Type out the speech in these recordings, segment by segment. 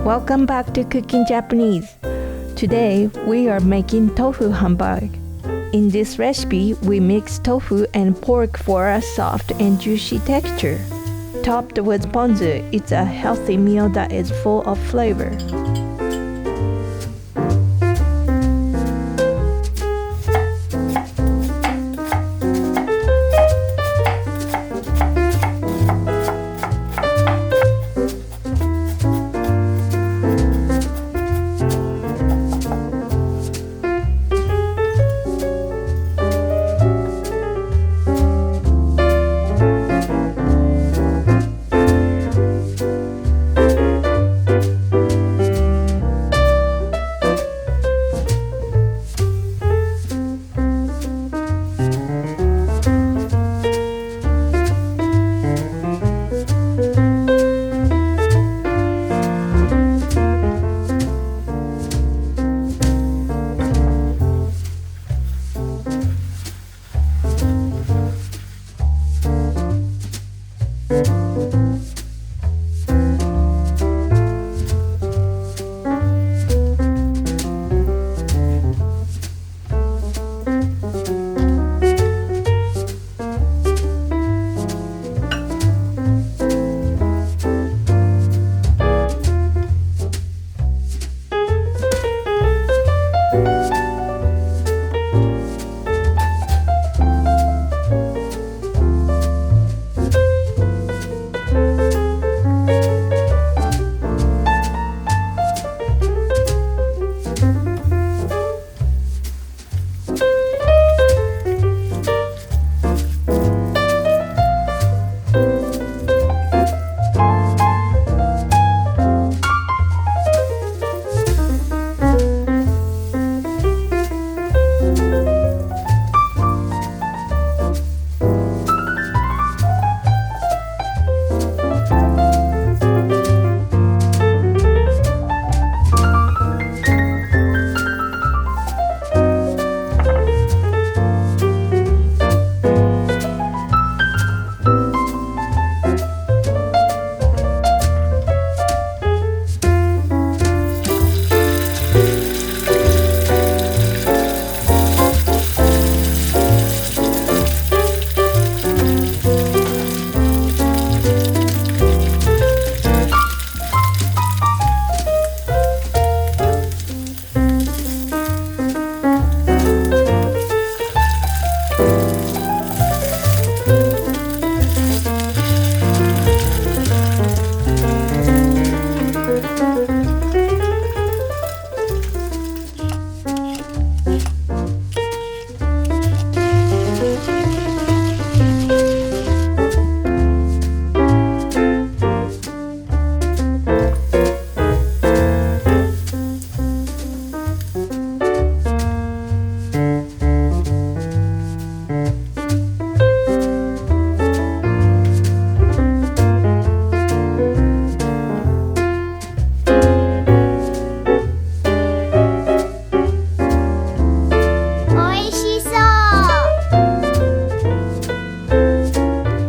Welcome back to Cooking Japanese. Today we are making tofu Hamburg. In this recipe, we mix tofu and pork for a soft and juicy texture. Topped with ponzu, it's a healthy meal that is full of flavor.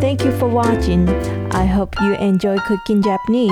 Thank you for watching. I hope you enjoy cooking Japanese.